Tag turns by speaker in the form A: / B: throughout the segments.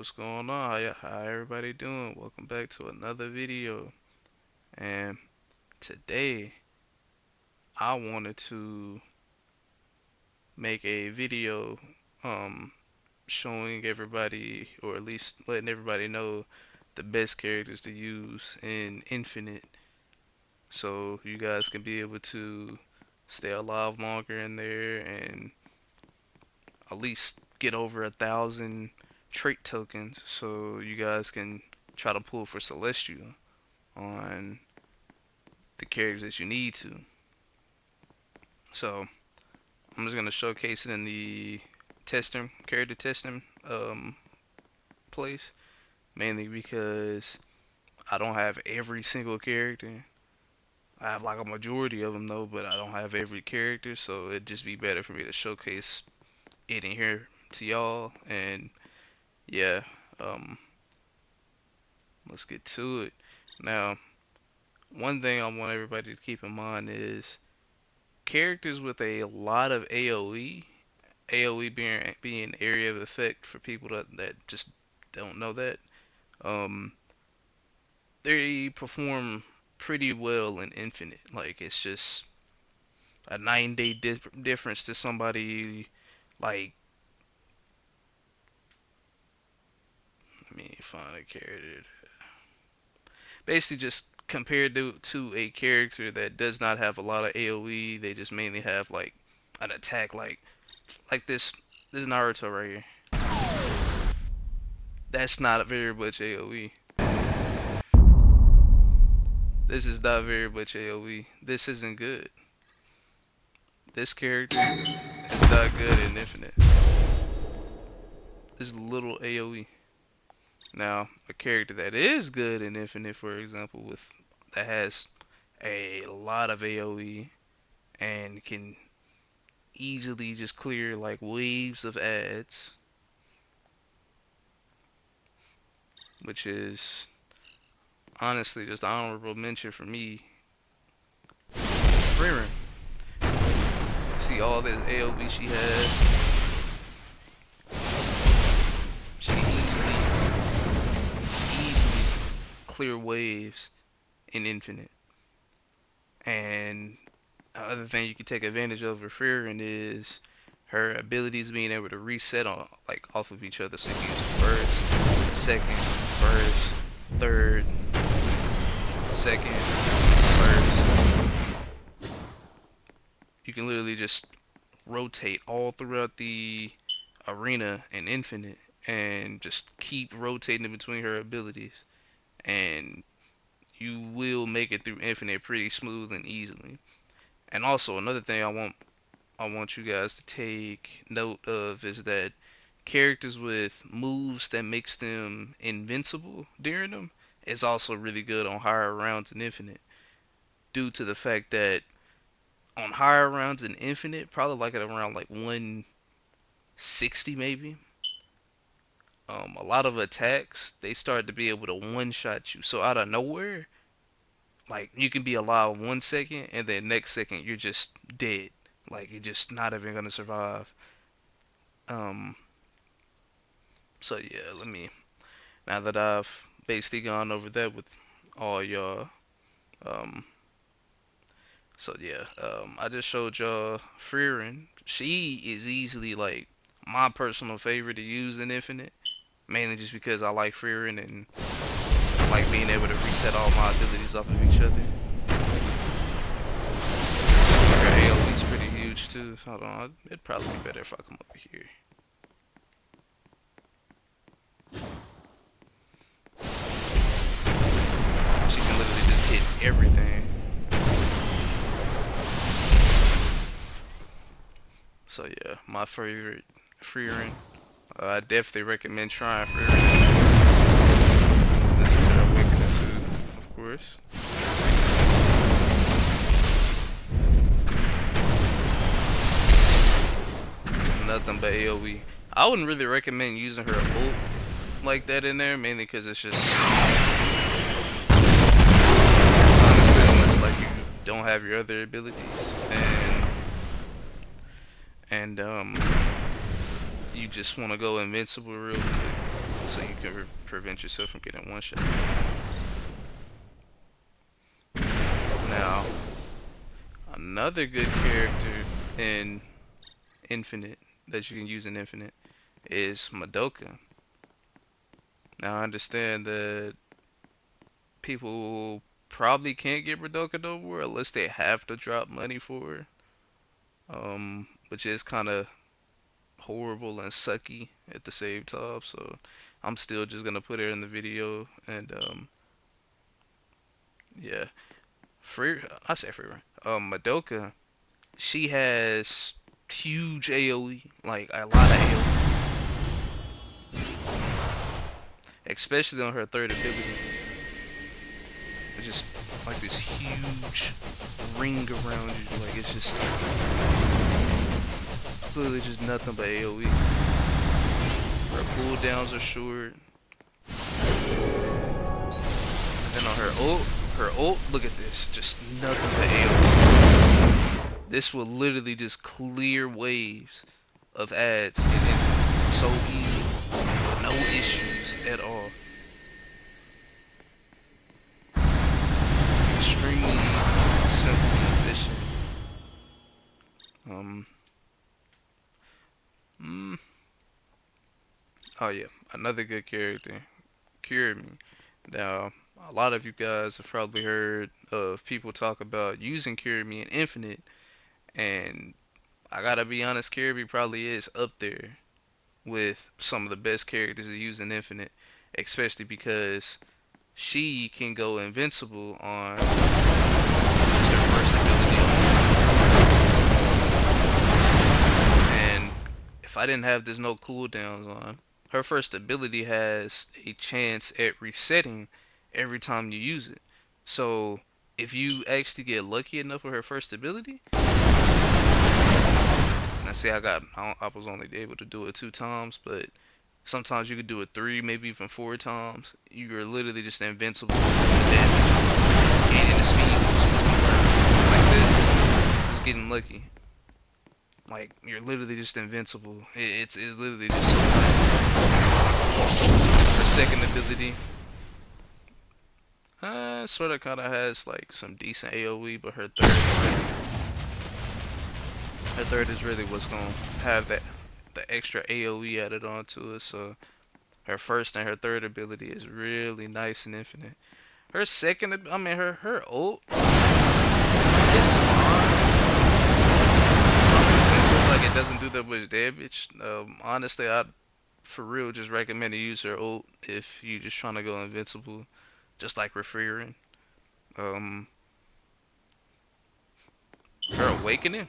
A: What's going on? How everybody doing? Welcome back to another video. And today I wanted to make a video showing everybody, or at least letting everybody know, the best characters to use in Infinite, so you guys can be able to stay alive longer in there and at least get over 1,000 trait tokens, so you guys can try to pull for Celestial on the characters that you need to. So I'm just gonna showcase it in the character testing place, mainly because I don't have every single character. I have like a majority of them though, but I don't have every character, so it'd just be better for me to showcase it in here to y'all. And yeah, um, let's get to it. Now, one thing I want everybody to keep in mind is characters with a lot of AoE being area of effect for people that just don't know that. Um, they perform pretty well in Infinite. Like it's just a 9-day difference to somebody like, let me find a character. Basically, just compared to a character that does not have a lot of AoE, they just mainly have like an attack like this Naruto right here. That's not very much AoE. This is not very much AoE. This isn't good. This character is not good in Infinite. This little AoE. Now, a character that is good in Infinite, for example, that has a lot of AoE and can easily just clear like waves of ads, which is honestly just honorable mention for me. Frieren. See all this AoE she has. She easily clear waves in Infinite. And another thing you can take advantage of with Frieren is her abilities being able to reset on like off of each other. So you can use first, second, first, third, second, first. You can literally just rotate all throughout the arena in Infinite and just keep rotating between her abilities, and you will make it through Infinite pretty smooth and easily. And also another thing I want you guys to take note of is that characters with moves that makes them invincible during them is also really good on higher rounds in Infinite, due to the fact that on higher rounds in Infinite, probably like at around like 160 maybe, a lot of attacks, they start to be able to one-shot you. So out of nowhere, like you can be alive 1 second and then next second you're just dead. Like you're just not even gonna survive. Um, so yeah, now that I've basically gone over that with all y'all, um, so yeah, I just showed y'all Frieren. She is easily like my personal favorite to use in Infinite, mainly just because I like Frieren and I like being able to reset all my abilities off of each other. Her AoE's pretty huge too. Hold on, it'd probably be better if I come over here. She can literally just hit everything. So yeah, my favorite Frieren. I definitely recommend trying Frieren. This is her awakening too, of course. Nothing but AoE. I wouldn't really recommend using her ult like that in there, mainly because it's just honestly, unless like you don't have your other abilities and you just want to go invincible real quick. so you can prevent yourself from getting one shot. Now, another good character in Infinite that you can use in Infinite is Madoka. Now, I understand that people probably can't get Madoka no more unless they have to drop money for her, which is kind of horrible and sucky at the same time. So I'm still just gonna put her in the video, and yeah, free. I say free run. Madoka, she has huge AOE, like a lot of AOE, especially on her third ability. It's just like this huge ring around you, like it's just clearly just nothing but AOE. Her cooldowns are short. And then on her ult, look at this, just nothing but AOE. This will literally just clear waves of ads and it's so easy, no issues at all. Extremely simple and efficient. Oh yeah, another good character, Cure Me. Now, a lot of you guys have probably heard of people talk about using Cure Me in Infinite, and I gotta be honest, Cure Me probably is up there with some of the best characters to use in Infinite, especially because she can go invincible on just her first ability. And if I didn't have this no cooldowns on, her first ability has a chance at resetting every time you use it. So if you actually get lucky enough with her first ability, and I say I was only able to do it 2 times, but sometimes you could do it 3, maybe even 4 times. You're literally just invincible with damage, gaining the speed, like this, just getting lucky. Like, you're literally just invincible. It's literally just so nice. Her second ability, sort of kind of has like some decent AoE, but her third is really what's gonna have the extra AoE added onto it. So her first and her third ability is really nice and Infinite. Her second, I mean her ult is fine. Like it doesn't do that much damage. Honestly, I'd for real just recommend to use her ult if you're just trying to go invincible, just like Referring. Her Awakening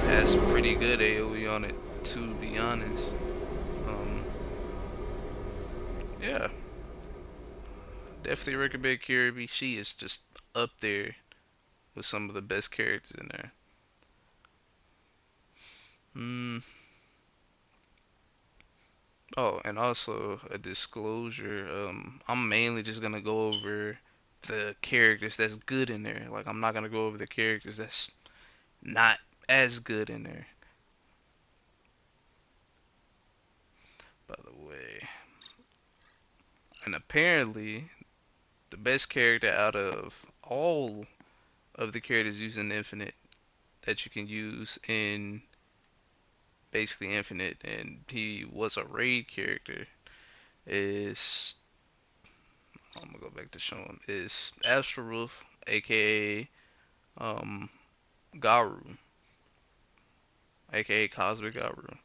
A: has pretty good AoE on it, to be honest. Yeah, definitely recommend Kirby. She is just up there with some of the best characters in there. Oh, and also a disclosure. I'm mainly just gonna go over the characters that's good in there. Like I'm not gonna go over the characters that's not as good in there. By the way, and apparently the best character out of all of the characters using Infinite that you can use in basically Infinite, and he was a raid character, is I'm gonna go back to showing is Astral Roof, aka Garu, aka Cosmic Garu.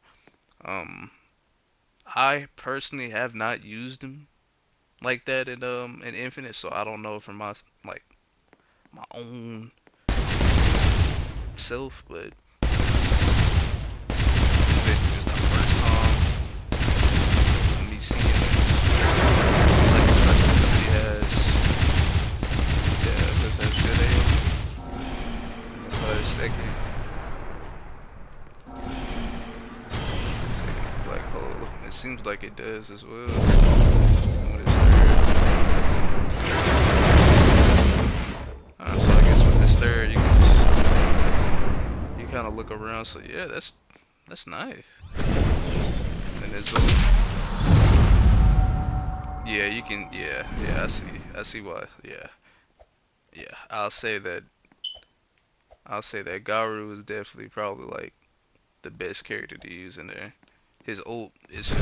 A: Um, I personally have not used him like that in Infinite, so I don't know from my own self, but this is just the first time me seeing it. Like especially he has does have good aim. But second black hole. It seems like it does as well. So I guess with this third, you kind of look around. So yeah, that's nice. And there's yeah, you can, yeah, I see why, yeah, yeah. I'll say that Garu is definitely probably like the best character to use in there. His ult is just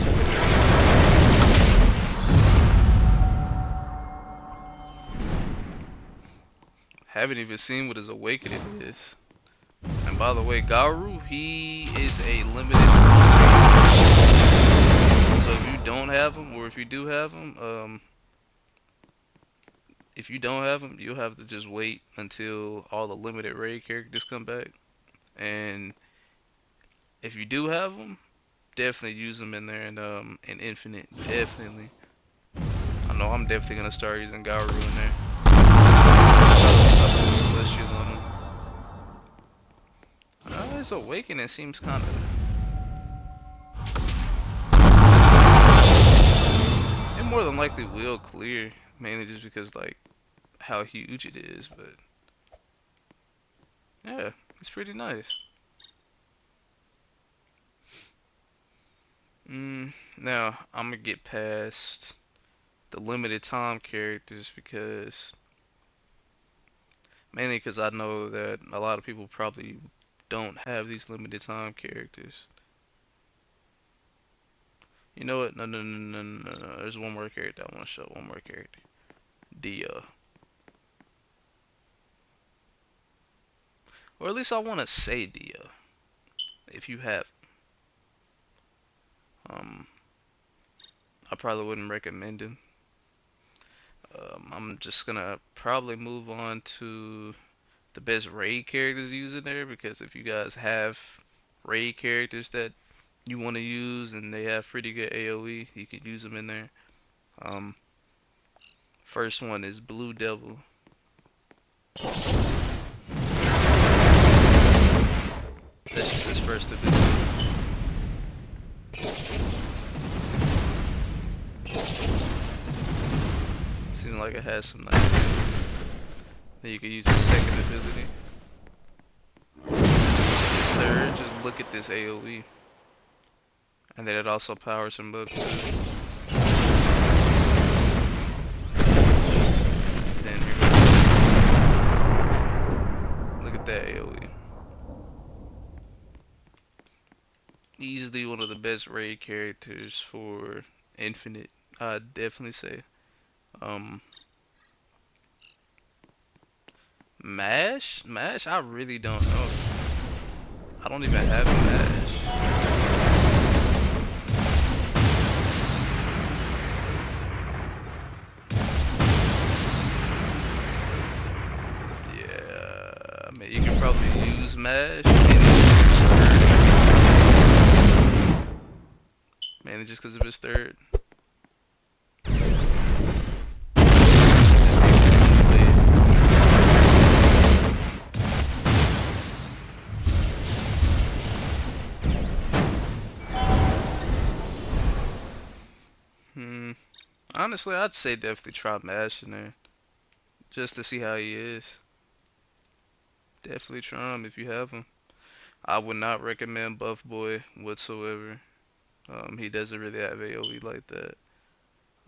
A: haven't even seen what his awakening is. And by the way, Garu, he is a limited time. So if you don't have him, or if you do have him, if you don't have him, you'll have to just wait until all the limited raid characters come back. And if you do have them, definitely use them in there in Infinite. Definitely. I know I'm definitely gonna start using Garu in there. Celestial on him. His awakening seems kind of. It more than likely will clear, mainly just because like how huge it is. But yeah, it's pretty nice. Now I'm gonna get past the limited time characters because mainly because I know that a lot of people probably don't have these limited time characters. You know what? No. There's one more character I want to show. One more character. Dia. Or at least I want to say Dia. If you have. Um, I probably wouldn't recommend him. I'm just gonna probably move on to the best raid characters used in there because if you guys have raid characters that you want to use and they have pretty good AoE, you can use them in there. Um, First one is Blue Devil. That's just his first ability. Seems like it has some nice damage. Then you can use his second ability. Third, just look at this AoE. And then it also powers him up too. Then here we go. Look at that AoE. Easily one of the best raid characters for Infinite, I'd definitely say. Um, Mash, I really don't know. I don't even have Mash. Yeah, I mean, you can probably use Mash, mainly just because of his third. Honestly, I'd say definitely try Mash in there, just to see how he is. Definitely try him if you have him. I would not recommend Buff Boy whatsoever. He doesn't really have AoE like that.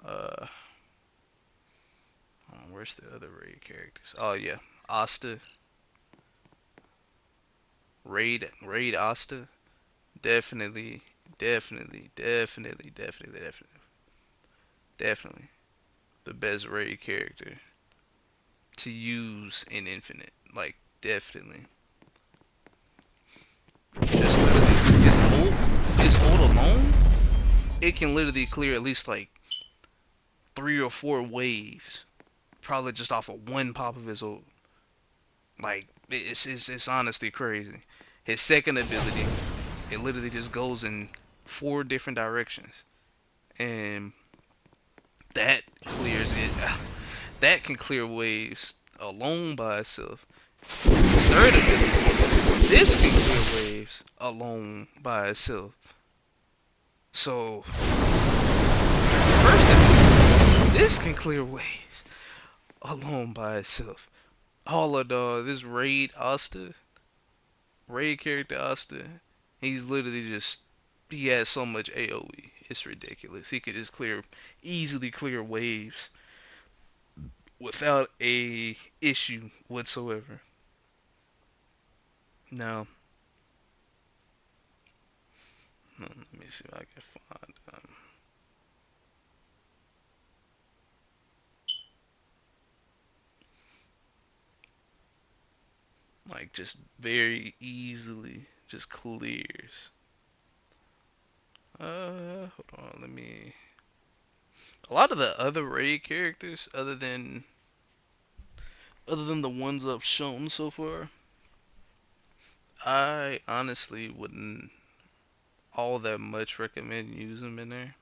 A: Uh, where's the other raid characters? Oh yeah, Asta. Raid Asta. Definitely, definitely the best raid character to use in Infinite. Like, definitely. Just literally, his ult alone, it can literally clear at least like 3 or 4 waves. Probably just off of one pop of his ult. Like, it's honestly crazy. His second ability, it literally just goes in 4 different directions. And that clears it. That can clear waves alone by itself. His third ability, this can clear waves alone by itself. So, first ability, this can clear waves alone by itself. All of this raid Asta, raid character Asta, he's literally just he has so much AoE. It's ridiculous. He could just easily clear waves without a issue whatsoever. Now, let me see if I can find like just very easily just clears. Hold on, let me. A lot of the other raid characters, other than the ones I've shown so far, I honestly wouldn't all that much recommend using them in there.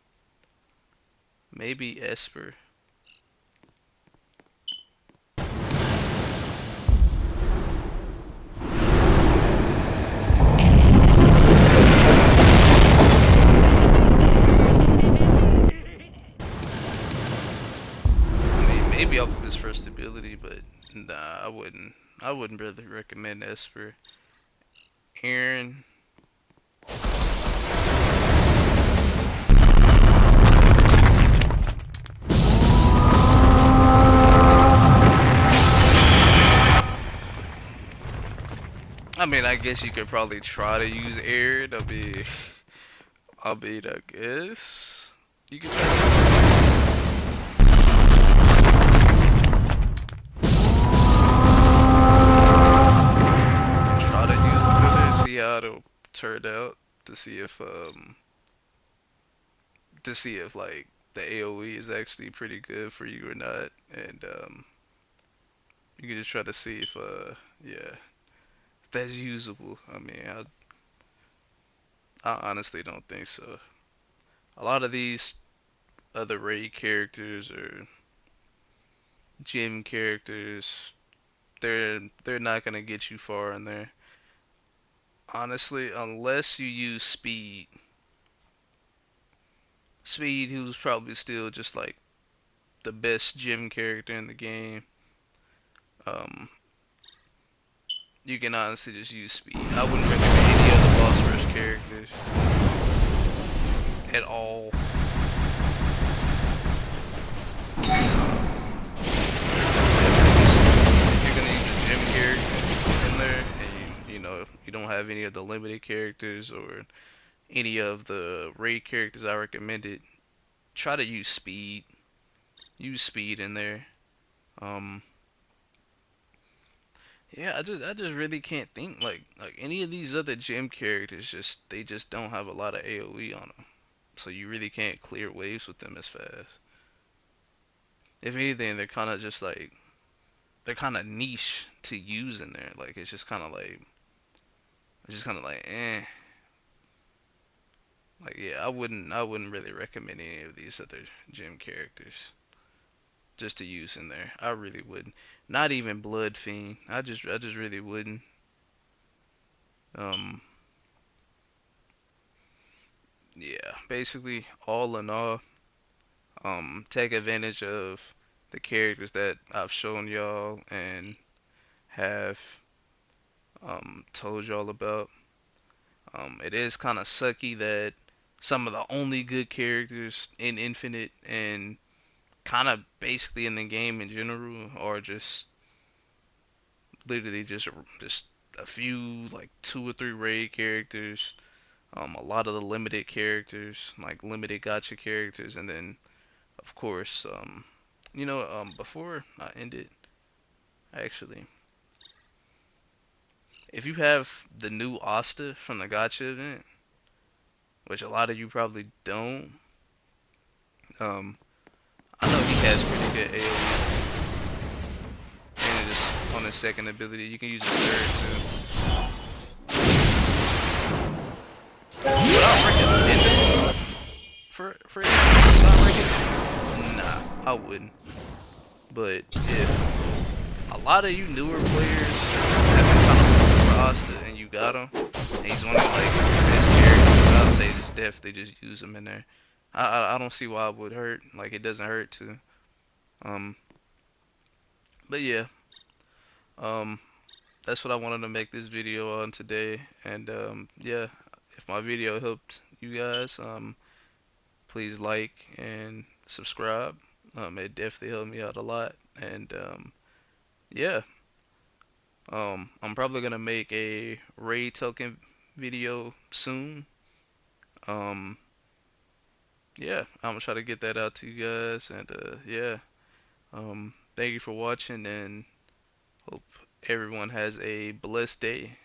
A: Maybe Esper. I mean, maybe off of his first ability, but nah, I wouldn't. I wouldn't really recommend Esper. Aaron. I mean, I guess you could probably try to use Aaron. I guess you could try to use it with it, see how it'll turn out, to see if like the AoE is actually pretty good for you or not, and you can just try to see if yeah, if that's usable. I mean, I honestly don't think so. A lot of these other raid characters or gym characters, they're not gonna get you far in there. Honestly, unless you use Speed. Speed, who's probably still just like the best gym character in the game. Um, you can honestly just use Speed. I wouldn't recommend any other boss rush characters at all. If you're gonna use a gym character in there, and you don't have any of the limited characters or any of the raid characters I recommended, try to use Speed. Use Speed in there. Um, Yeah, I just really can't think like any of these other gym characters. They just don't have a lot of AoE on them, so you really can't clear waves with them as fast. If anything, they're kind of niche to use in there. Like it's just kind of like Like yeah, I wouldn't really recommend any of these other gym characters just to use in there. I really wouldn't. Not even Blood Fiend. I just really wouldn't. Um, yeah, basically all in all. Take advantage of the characters that I've shown y'all and have told y'all about. It is kind of sucky that some of the only good characters in Infinite and kind of basically in the game in general are just literally just a few like two or three raid characters. A lot of the limited characters, like limited gacha characters, and then of course, before I end it, actually, if you have the new Asta from the Gacha event, which a lot of you probably don't, um, I know he has pretty good AoE, and just on his second ability, you can use his third too. Would I recommend it for you? Would I recommend it? Nah, I wouldn't. But if a lot of you newer players have been kind of looking for Asta and you got him, and he's one of like your best characters, I'd say just definitely just use him in there. I don't see why it would hurt. Like it doesn't hurt to. Um, but yeah. that's what I wanted to make this video on today. And yeah, if my video helped you guys, please like and subscribe. It definitely helped me out a lot. And yeah, I'm probably gonna make a Ray token video soon. Um, yeah, I'm gonna try to get that out to you guys. And yeah, thank you for watching, and hope everyone has a blessed day.